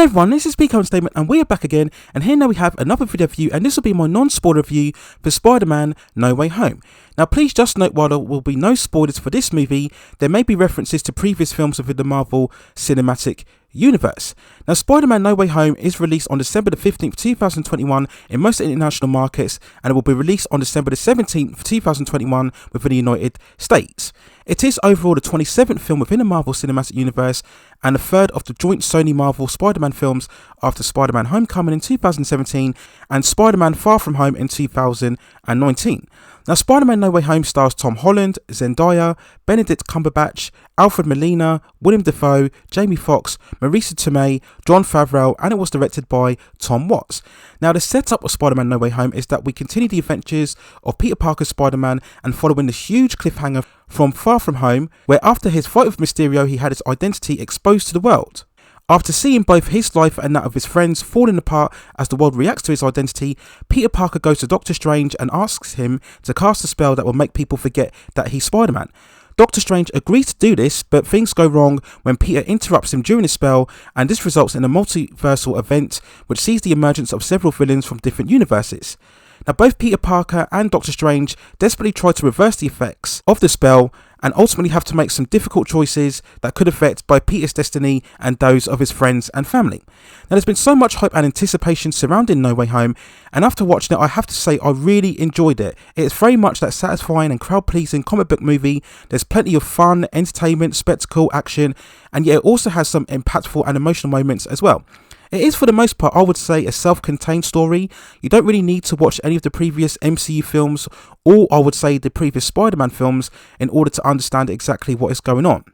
Hello everyone, this is Pico Statement and we are back again, and here now we have another video review, and this will be my non-spoiler review for Spider-Man No Way Home. Now please just note, while there will be no spoilers for this movie, there may be references to previous films within the Marvel Cinematic Universe. Now Spider-Man No Way Home is released on December the 15th, 2021 in most international markets, and it will be released on December the 17th, 2021 within the United States. It is overall the 27th film within the Marvel Cinematic Universe and the third of the joint Sony Marvel Spider-Man films after Spider-Man Homecoming in 2017 and Spider-Man Far From Home in 2019. Now Spider-Man No Way Home stars Tom Holland, Zendaya, Benedict Cumberbatch, Alfred, Molina, Wilem Dafoe, Jamie Foxx, Marisa, Tomei, Jon Favreau, and it was directed by Tom Watts. Now the setup of Spider-Man No Way Home is that we continue the adventures of Peter Parker's Spider-Man and following the huge cliffhanger from Far From Home, where after his fight with Mysterio he had his identity exposed to the world. After seeing both his life and that of his friends falling apart as the world reacts to his identity, Peter Parker goes to Doctor Strange and asks him to cast a spell that will make people forget that he's Spider-Man. Doctor Strange agrees to do this, but things go wrong when Peter interrupts him during his spell, and this results in a multiversal event which sees the emergence of several villains from different universes. Now both Peter Parker and Doctor Strange desperately try to reverse the effects of the spell and ultimately have to make some difficult choices that could affect both Peter's destiny and those of his friends and family. Now there's been so much hype and anticipation surrounding No Way Home, and after watching it I have to say I really enjoyed it. It's very much that satisfying and crowd-pleasing comic book movie. There's plenty of fun, entertainment, spectacle, action, and yet it also has some impactful and emotional moments as well. It is for the most part, I would say, a self-contained story. You don't really need to watch any of the previous MCU films or I would say the previous Spider-Man films in order to understand exactly what is going on.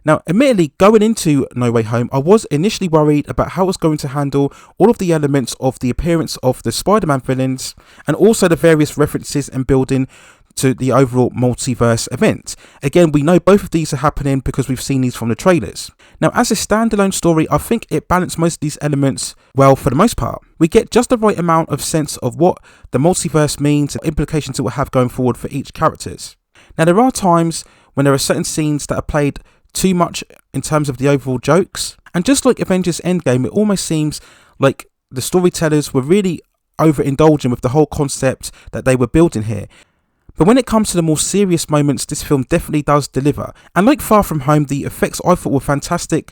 Now, admittedly, going into No Way Home, I was initially worried about how it was going to handle all of the elements of the appearance of the Spider-Man villains and also the various references and building to the overall multiverse event. Again, we know both of these are happening because we've seen these from the trailers. Now, as a standalone story, I think it balanced most of these elements well for the most part. We get just the right amount of sense of what the multiverse means and implications it will have going forward for each characters. Now, there are times when there are certain scenes that are played too much in terms of the overall jokes, and just like Avengers Endgame, it almost seems like the storytellers were really overindulging with the whole concept that they were building here. But when it comes to the more serious moments, this film definitely does deliver. And like Far From Home, the effects I thought were fantastic.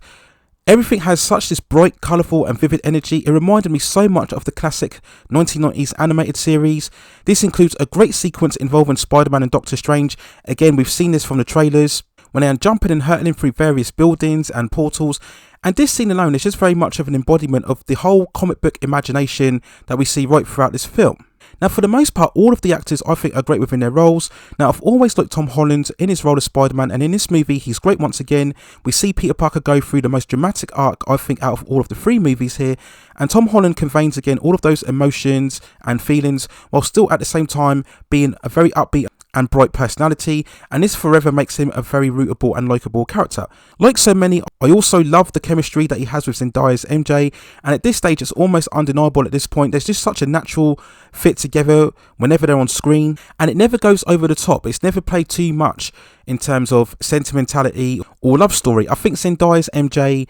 Everything has such this bright, colourful and vivid energy. It reminded me so much of the classic 1990s animated series. This includes a great sequence involving Spider-Man and Doctor Strange. Again, we've seen this from the trailers, when they are jumping and hurtling through various buildings and portals. And this scene alone is just very much of an embodiment of the whole comic book imagination that we see right throughout this film. Now, for the most part, all of the actors I think are great within their roles. Now, I've always liked Tom Holland in his role as Spider-Man, and in this movie, he's great once again. We see Peter Parker go through the most dramatic arc, I think, out of all of the three movies here, and Tom Holland conveys again all of those emotions and feelings, while still at the same time being a very upbeat and bright personality, and this forever makes him a very rootable and likeable character. Like so many, I also love the chemistry that he has with Zendaya's MJ, and at this stage it's almost undeniable at this point. There's just such a natural fit together whenever they're on screen, and it never goes over the top. It's never played too much in terms of sentimentality or love story. I think Zendaya's MJ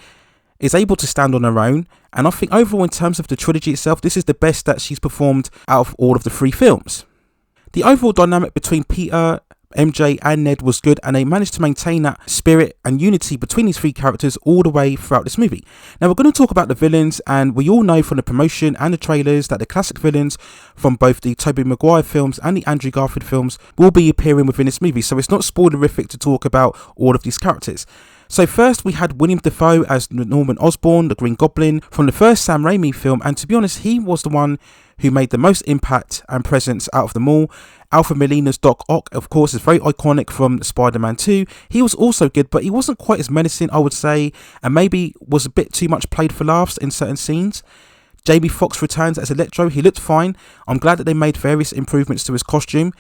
is able to stand on her own, and I think overall in terms of the trilogy itself, this is the best that she's performed out of all of the three films. The overall dynamic between Peter, MJ and Ned was good, and they managed to maintain that spirit and unity between these three characters all the way throughout this movie. Now we're going to talk about the villains, and we all know from the promotion and the trailers that the classic villains from both the Tobey Maguire films and the Andrew Garfield films will be appearing within this movie, so it's not spoilerific to talk about all of these characters. So first we had Wilem Dafoe as Norman Osborn, the Green Goblin, from the first Sam Raimi film, and to be honest, he was the one who made the most impact and presence out of them all. Alfred Molina's Doc Ock, of course, is very iconic from Spider-Man 2. He was also good, but he wasn't quite as menacing, I would say, and maybe was a bit too much played for laughs in certain scenes. Jamie Foxx returns as Electro. He looked fine. I'm glad that they made various improvements to his costume.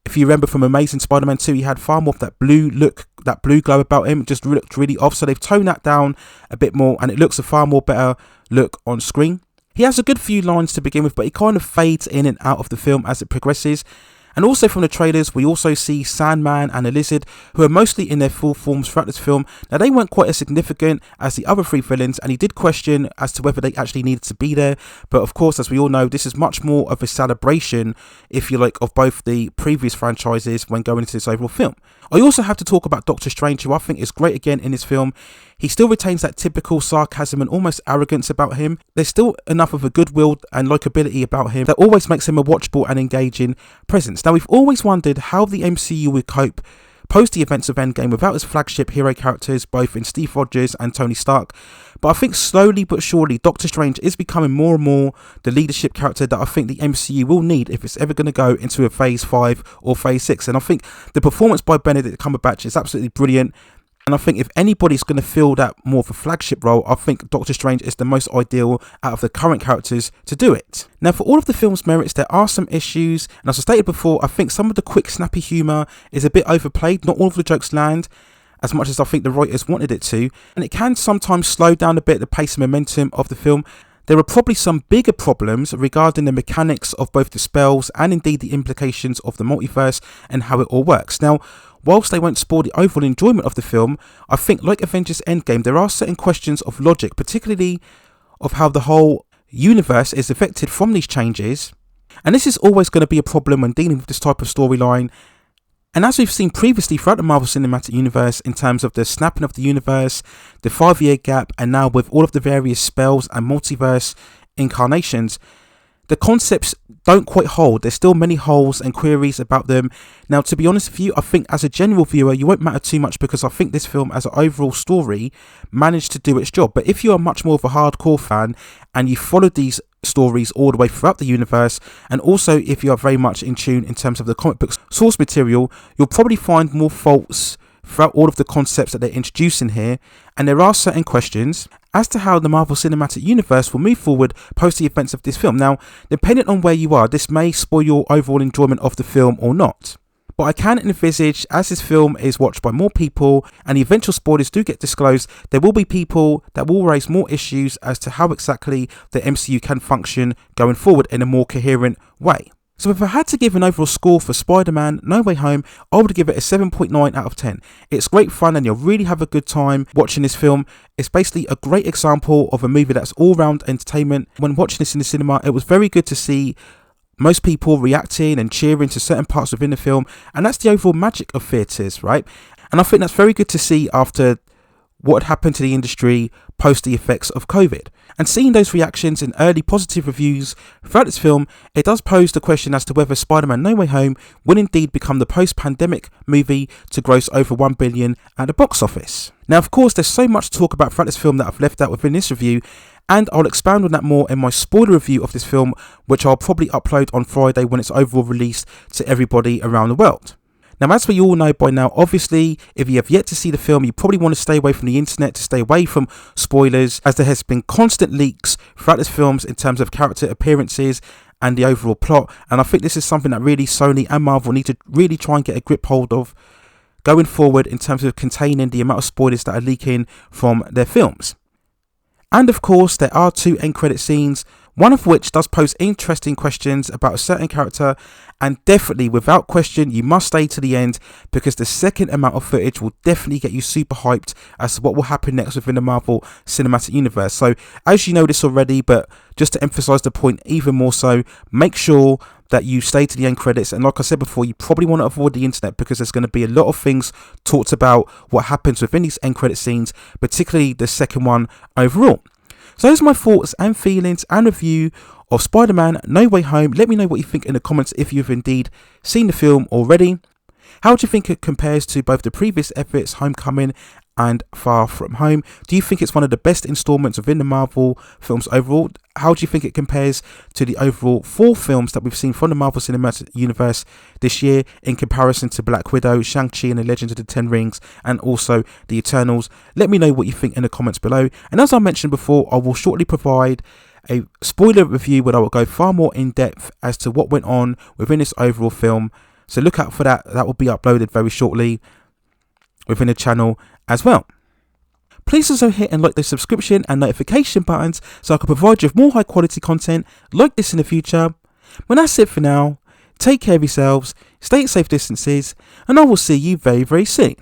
If you remember from Amazing Spider-Man 2, he had far more of that blue look, that blue glow about him. It just looked really off, so they've toned that down a bit more, and it looks a far more better look on screen. He has a good few lines to begin with, but he kind of fades in and out of the film as it progresses. And also from the trailers, we also see Sandman and a lizard, who are mostly in their full forms throughout this film. Now, they weren't quite as significant as the other three villains, and he did question as to whether they actually needed to be there. But of course, as we all know, this is much more of a celebration, if you like, of both the previous franchises when going into this overall film. I also have to talk about Doctor Strange, who I think is great again in this film. He still retains that typical sarcasm and almost arrogance about him. There's still enough of a goodwill and likability about him that always makes him a watchable and engaging presence. Now, we've always wondered how the MCU would cope post the events of Endgame without his flagship hero characters, both in Steve Rogers and Tony Stark. But I think slowly but surely, Doctor Strange is becoming more and more the leadership character that I think the MCU will need if it's ever going to go into a Phase 5 or Phase 6. And I think the performance by Benedict Cumberbatch is absolutely brilliant. And I think if anybody's going to fill that more of a flagship role, I think Doctor Strange is the most ideal out of the current characters to do it. Now, for all of the film's merits, there are some issues. And as I stated before, I think some of the quick, snappy humour is a bit overplayed. Not all of the jokes land as much as I think the writers wanted it to. And it can sometimes slow down a bit the pace and momentum of the film. There are probably some bigger problems regarding the mechanics of both the spells and indeed the implications of the multiverse and how it all works. Now, whilst they won't spoil the overall enjoyment of the film, I think like Avengers Endgame, there are certain questions of logic, particularly of how the whole universe is affected from these changes. And this is always going to be a problem when dealing with this type of storyline. And as we've seen previously throughout the Marvel Cinematic Universe, in terms of the snapping of the universe, the 5-year gap, and now with all of the various spells and multiverse incarnations, the concepts don't quite hold. There's still many holes and queries about them. Now, to be honest with you, I think as a general viewer, you won't matter too much because I think this film as an overall story managed to do its job. But if you are much more of a hardcore fan and you followed these stories all the way throughout the universe, and also if you are very much in tune in terms of the comic book source material, you'll probably find more faults throughout all of the concepts that they're introducing here. And there are certain questions as to how the Marvel Cinematic Universe will move forward post the events of this film. Now, depending on where you are, this may spoil your overall enjoyment of the film or not. But I can envisage, as this film is watched by more people and the eventual spoilers do get disclosed, there will be people that will raise more issues as to how exactly the MCU can function going forward in a more coherent way. So if I had to give an overall score for Spider-Man No Way Home, I would give it a 7.9 out of 10. It's great fun and you'll really have a good time watching this film. It's basically a great example of a movie that's all-round entertainment. When watching this in the cinema, it was very good to see most people reacting and cheering to certain parts within the film. And that's the overall magic of theatres, right? And I think that's very good to see after what had happened to the industry post the effects of COVID. And seeing those reactions and early positive reviews throughout this film, it does pose the question as to whether Spider-Man No Way Home will indeed become the post-pandemic movie to gross over $1 billion at the box office. Now, of course, there's so much to talk about throughout this film that I've left out within this review, and I'll expand on that more in my spoiler review of this film, which I'll probably upload on Friday when it's overall released to everybody around the world. Now, as we all know by now, obviously, if you have yet to see the film, you probably want to stay away from the internet, to stay away from spoilers, as there has been constant leaks throughout this film in terms of character appearances and the overall plot. And I think this is something that really Sony and Marvel need to really try and get a grip hold of going forward in terms of containing the amount of spoilers that are leaking from their films. And of course, there are 2 end credit scenes, one of which does pose interesting questions about a certain character, and definitely without question you must stay to the end because the second amount of footage will definitely get you super hyped as to what will happen next within the Marvel Cinematic Universe. So as you know this already, but just to emphasize the point even more so, make sure that you stay to the end credits. And like I said before, you probably want to avoid the internet because there's going to be a lot of things talked about what happens within these end credit scenes, particularly the second one overall. So those are my thoughts and feelings and review of Spider-Man No Way Home. Let me know what you think in the comments if you've indeed seen the film already. How do you think it compares to both the previous efforts, Homecoming and Far From Home? Do you think it's one of the best installments within the Marvel films overall? How do you think it compares to the overall 4 films that we've seen from the Marvel Cinematic Universe this year in comparison to Black Widow, Shang-Chi and the Legend of the Ten Rings, and also the Eternals? Let me know what you think in the comments below. And as I mentioned before, I will shortly provide a spoiler review where I will go far more in depth as to what went on within this overall film. So look out for that. That will be uploaded very shortly within the channel as well. Please also hit and like the subscription and notification buttons so I can provide you with more high quality content like this in the future. But that's it for now. take care of yourselves, stay at safe distances, and I will see you very, very soon.